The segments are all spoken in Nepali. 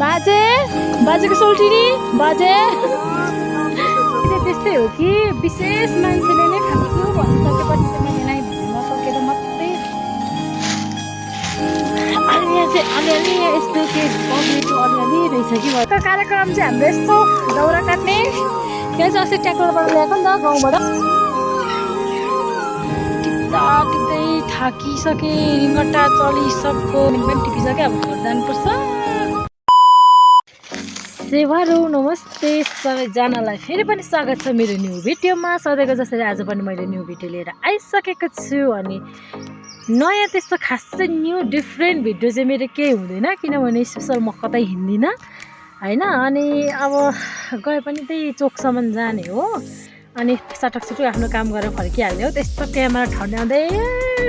बाजे बाजेको सोल्टिनी बाजे त्यस्तै हो कि विशेष मान्छेले नै खान्छु भनिसकेपछि चाहिँ मैले नै भन्न सकेर मात्रै अनि यहाँ चाहिँ अलिअलि यस्तो के बगेको अलिअलि रहेछ कि त्यो कार्यक्रम चाहिँ हाम्रो यस्तो दाउरा काट्ने त्यहाँ चाहिँ अस्ति ट्र्याक्टरबाट ल्याएको नि त गाउँबाट टिप्दा टिप्दै थाकिसकेँ रिङ्गटा चलिसक्यो पनि टिपिसक्यो अब घर जानुपर्छ। सेवारो नमस्ते सबैजनालाई फेरि पनि स्वागत छ मेरो न्यू भिडियोमा। सधैँको जसरी आज पनि मैले न्यू भिडियो लिएर आइसकेको छु अनि नयाँ त्यस्तो खास चाहिँ न्यू डिफ्रेन्ट भिडियो चाहिँ मेरो केही हुँदैन किनभने स्पेसल म कतै हिँड्दिनँ होइन। अनि अब गए पनि त्यही चोकसम्म जाने हो अनि सटक छिटो आफ्नो काम गरेर फर्किहाल्ने हो। त्यस्तो क्यामेरा ठड्याउँदै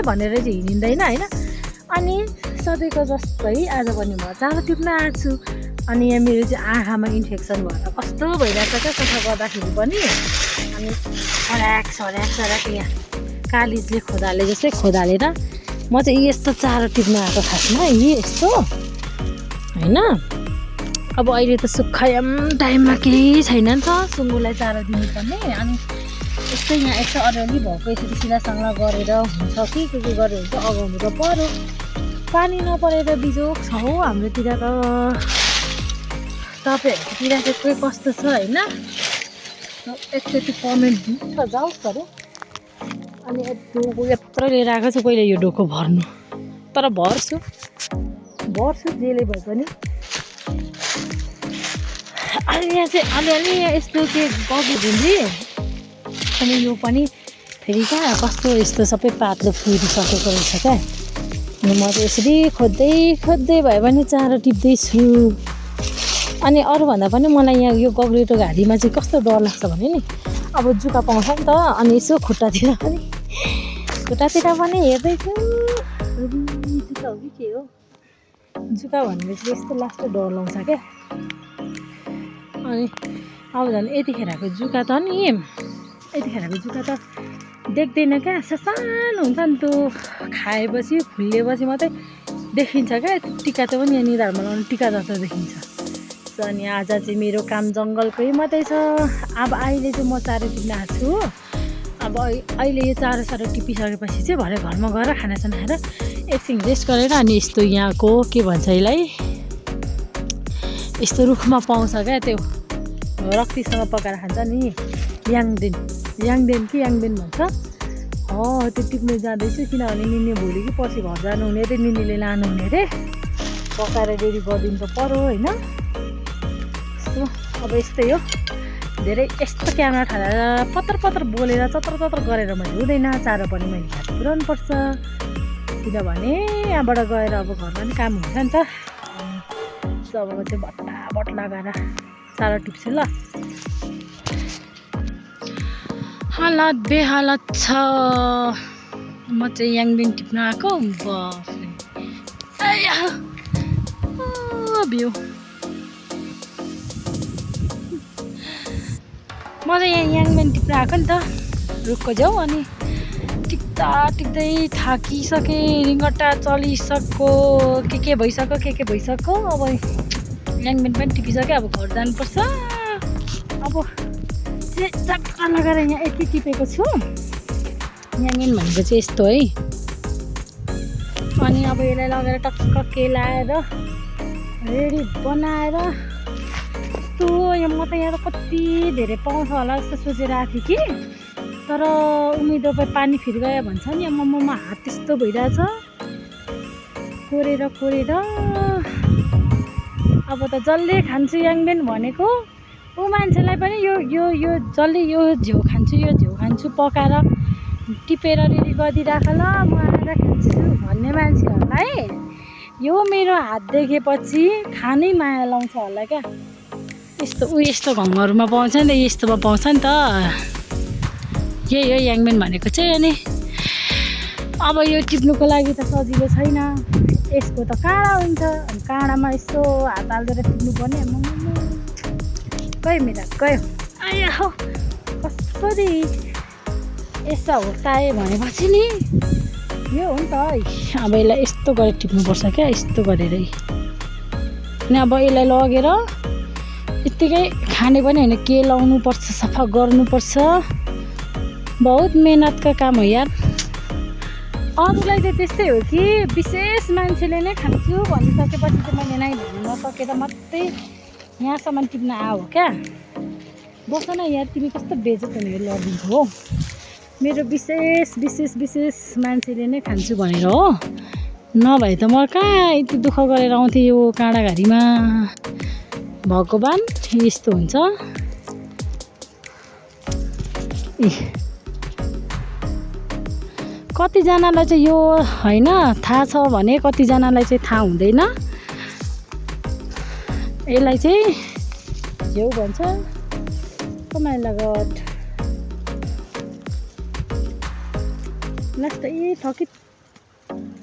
भनेर चाहिँ हिँडिँदैन होइन। अनि सधैँको जस्तै आज पनि म चारो टिप्न आएको छु अनि यहाँ मेरो चाहिँ आँखामा इन्फेक्सन भएर कस्तो भइरहेको छ क्या सफा गर्दाखेरि पनि। अनि सड्याक सड्याक सड्याक यहाँ कालिजले खोदाले जस्तै खोदालेर म चाहिँ यस्तो चारो टिप्न आएको खासमा यस्तो होइन। अब अहिले त सुक्खायाम टाइममा केही छैन नि त सुँगुरलाई चारो दिनुपर्ने अनि यस्तै यहाँ यसो अलिअलि भएको यसरी सिधासँग गरेर हुन्छ कि के गरेर हुन्छ अगाउनु त पऱ्यो। पानी नपरेर बिजोग छ हौ हाम्रोतिर त। तपाईँहरूकोतिर चाहिँ के कस्तो छ होइन एकचोटि कमेन्ट दिन्छ जाओस् पऱ्यो। अनि डोको यत्रो लिएर आएको छु पहिला यो डोको भर्नु तर भर्छु जेले भए पनि। अनि यहाँ चाहिँ अलिअलि यस्तो के बगिदिन्छु अनि यो पनि फेरि कहाँ कस्तो यस्तो सबै पातले फुलिसकेको रहेछ क्या। अनि म चाहिँ यसरी खोज्दै भए पनि चारो टिप्दैछु। अनि अरूभन्दा पनि मलाई यहाँ यो गग्रेटो घारीमा चाहिँ कस्तो डर लाग्छ भने नि अब जुका पाउँछ नि त अनि यसो खुट्टातिर पनि हेर्दैछु जुका हो कि के हो जुका भनेपछि यस्तो लास्ट डर लाउँछ क्या। अनि अब झन् यतिखेरको जुका त नि यतिखेरको जुका त देख्दैन क्या सानो हुन्छ नि त्यो खाएपछि फुल्लिएपछि मात्रै देखिन्छ क्या। टिका चाहिँ पनि यहाँ निधारमा लाउने टिका जस्तो देखिन्छ। अनि आज चाहिँ मेरो काम जङ्गलकै मात्रै छ। अब अहिले चाहिँ म चारो टिप्न आएको छु। अब अहिले यो चारो टिपिसकेपछि चाहिँ भरे घरमा गएर खानासाना खाएर एकछिन रेस्ट गरेर अनि यस्तो यहाँको के भन्छ यसलाई यस्तो रुखमा पाउँछ क्या त्यो रक्तीसँग पकाएर खान्छ नि याङदेन भन्छ हो त्यो टिप्नु जाँदैछु किनभने निनी भोलि कि पर्सि घर जानुहुने अरे निनीले लानुहुने अरे पकाएर रेडी गरिदिनु त पऱ्यो होइन। अब यस्तै हो धेरै यस्तो क्यामेरा थालेर पत्र बोलेर चत्र गरेर मैले हुँदैन। चारो पनि मैले हात पुऱ्याउनु पर्छ किनभने यहाँबाट गएर अब घरमा पनि काम हुन्छ नि त। अब म चाहिँ भट्टाभट लगाएर चारो टिप्छु ल। हालत बेहालत छ म चाहिँ याङबिन टिप्न आएको भ्यू म चाहिँ यहाँ याङबिन टिप्न आएको नि त रुखको जाउँ अनि टिप्दै थाकिसकेँ रिङ्गटा चलिसक्यो के भइसक्यो। अब याङबिन पनि टिपिसक्यो अब घर जानुपर्छ। अब चाहिँ चक्का लगाएर यहाँ यति टिपेको छु याङबिन भनेको चाहिँ यस्तो है। अनि अब यसलाई लगेर टक्क केलाएर रेडी बनाएर यस्तो म त यहाँ त कति धेरै पाउँछ होला जस्तो सोचेर आएको थिएँ कि तर उम्मिदो पानी फेरि गयो भन्छ नि ममा हात त्यस्तो भइरहेछ कोरेर अब त जसले खान्छु याङबिन भनेको ऊ मान्छेलाई पनि यो जसले यो झ्याउ खान्छु पकाएर टिपेर रेडी गरिदिइराख ल म आएर खान्छु भन्ने मान्छेहरूलाई यो मेरो हात देखेपछि खानै माया लाउँछ होला क्या। यस्तो घरहरूमा पाउँछ नि त यस्तोमा पाउँछ नि त यही हो याङबिन भनेको चाहिँ। अनि अब यो टिप्नुको लागि त सजिलो छैन यसको त काँडा हुन्छ काँडामा यस्तो हात हाल्दै टिप्नुपर्ने गयो आया हो कसरी यसो हो ताए भनेपछि नि यो हो नि त अब यसलाई यस्तो गरेर टिप्नुपर्छ क्या यस्तो गरेरै अनि अब यसलाई लगेर यत्तिकै खाने पनि होइन के लाउनुपर्छ सफा गर्नुपर्छ बहुत मेहनतको काम हो यार अरूलाई चाहिँ त्यस्तै हो कि विशेष मान्छेले नै खान्छु भनिसकेपछि चाहिँ मैले नै भन्नु नसकेर मात्रै यहाँसम्म टिप्न आऊ क्या बस न यार तिमी कस्तो बेजत हुने लडिदिएको हो मेरो विशेष मान्छेले नै खान्छु भनेर हो नभए त म कहाँ यति दुःख गरेर आउँथेँ यो काँडाघारीमा भगवान् यस्तो हुन्छ कतिजनालाई चाहिँ यो होइन थाहा छ भने कतिजनालाई चाहिँ थाहा हुँदैन यसलाई चाहिँ झ्याउ भन्छ कमाइलागत लास्ट थकित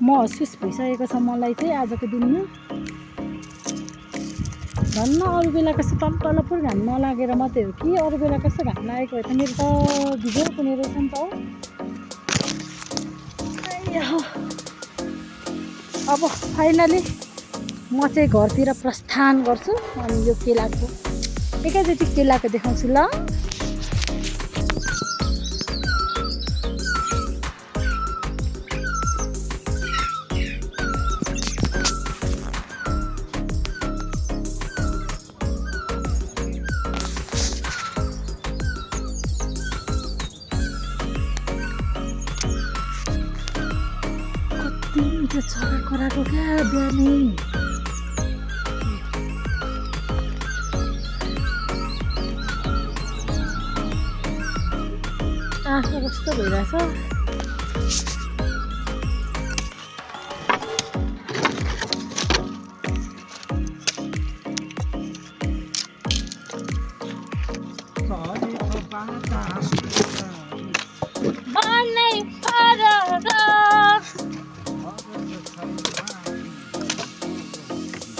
म हस्पिस भइसकेको छ मलाई चाहिँ आजको दिनमा धन्न अरू बेला कस्तो टम्टलपुर घाम नलागेर मात्रै हो कि अरू बेला कस्तो घाम लागेको भए त मेरो त भिडियो कुनै रहेछ नि त हौ अब फाइनली म चाहिँ घरतिर प्रस्थान गर्छु अनि यो केलाको एकैचोटि केलाको देखाउँछु ल चरा कराको क्या बिहानै आँखा कस्तो भइरहेछ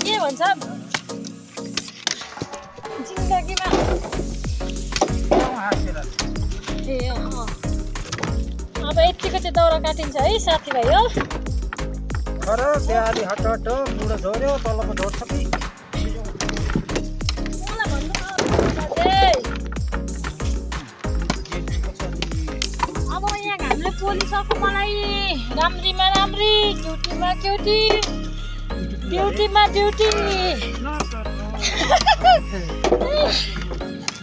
के भन्छ जिन्दगीमा ए अब यतिको चाहिँ दाउरा काटिन्छ है साथीभाइ हो अब यहाँ घामले पोलिसक्यो मलाई राम्रीमा राम्री ड्युटीमा ड्युटी ड्युटीमा ड्युटी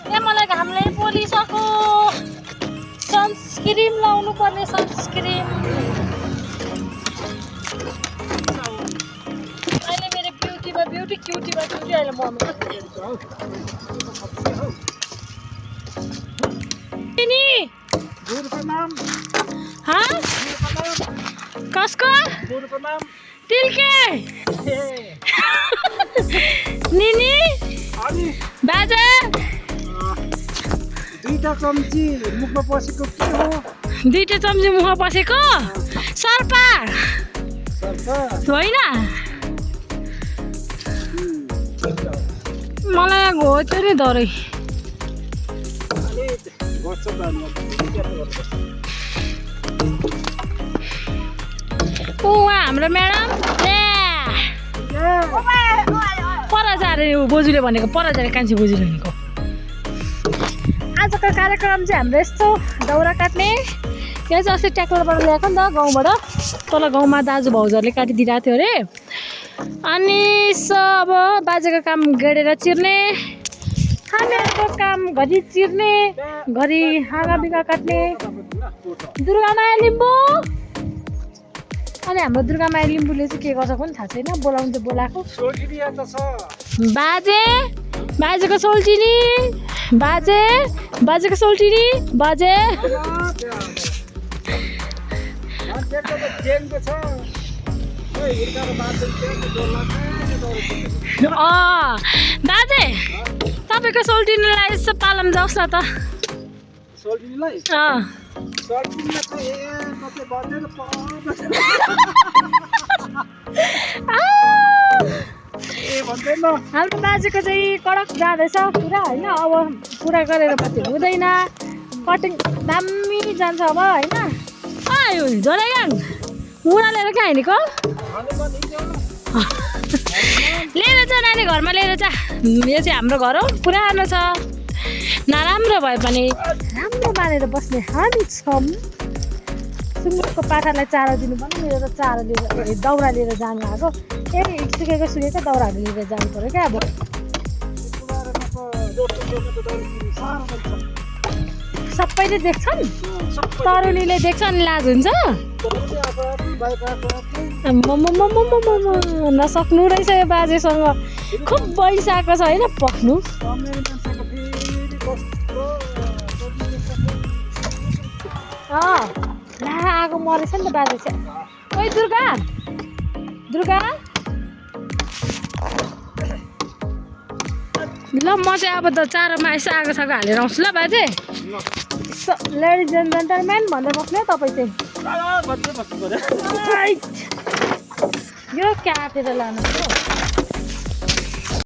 यहाँ मलाई घामले पोलिसक्यो सनस्क्रिम लाउनु पर्ने सनस्क्रिम अहिले मेरो ब्युटीमा ब्युटी क्युटीमा क्युटी अहिले म कसको तिलके निनी बाजा दुईटा चम्ची मुखमा पसेको के हो दुईटा चम्ची मुखमा पसेको सर्पा होइन मलाई घोच्यो नि धरै उहाँ हाम्रो म्याडम पर जारे बोजूले भनेको पर जारे कान्छी बोजूले भनेको आजको कार्यक्रम चाहिँ हाम्रो यस्तो दाउरा काट्ने यो चाहिँ अस्ति ट्र्याक्टरबाट ल्याएको नि त गाउँबाट तल गाउँमा दाजु भाउजूहरूले काटिदिइरहेको थियो अरे अनि अब बाजेको काम गरेर चिर्ने हामीहरूको काम घरि चिर्ने घरि हाँगा बिगा काट्ने दुर्गामाया लिम्बू अनि हाम्रो दुर्गामाया लिम्बूले चाहिँ के गर्छ पनि थाहा छैन बोलाउनु चाहिँ बोलाएको बाजेको सोल्टिनी बाजेको सोल्टिनी बाजे बाजे तपाईँको सोल्टिनीलाई यसो पालम जाओस् न त हाम्रो बाजेको चाहिँ कडक जाँदैछ पुरा होइन अब पुरा गरेर मात्रै हुँदैन कटिङ दामी जान्छ अब होइन आयो झोलायाङ उडालेर क्या हिँडेको लिएर जा नानी घरमा लिएर जा यो चाहिँ हाम्रो घर हो पुरानो छ नराम्रो भए पनि राम्रो मानेर बस्ने हामी छौँ सुँगुरको पाखालाई चारो दिनु पनि मेरो त चारो लिएर दाउरा लिएर जानु आएको सुकेको दाउराहरू लिएर जानु पऱ्यो क्या अब सबैले देख्छन् तरुणीले देख्छ अनि लाज हुन्छ नसक्नु रहेछ यो बाजेसँग खुब भइसकेको छ होइन पक्नु ला आगो मरेछ नि त बाजे चाहिँ ओइ दुर्गा ल म चाहिँ अब त चारोमा यसो आगो सागो हालेर आउँछु ल बाजे लेडिज एन्ड जेन्टलम्यान भनेर बस्नु है तपाईँ चाहिँ यो क्याटेर लानु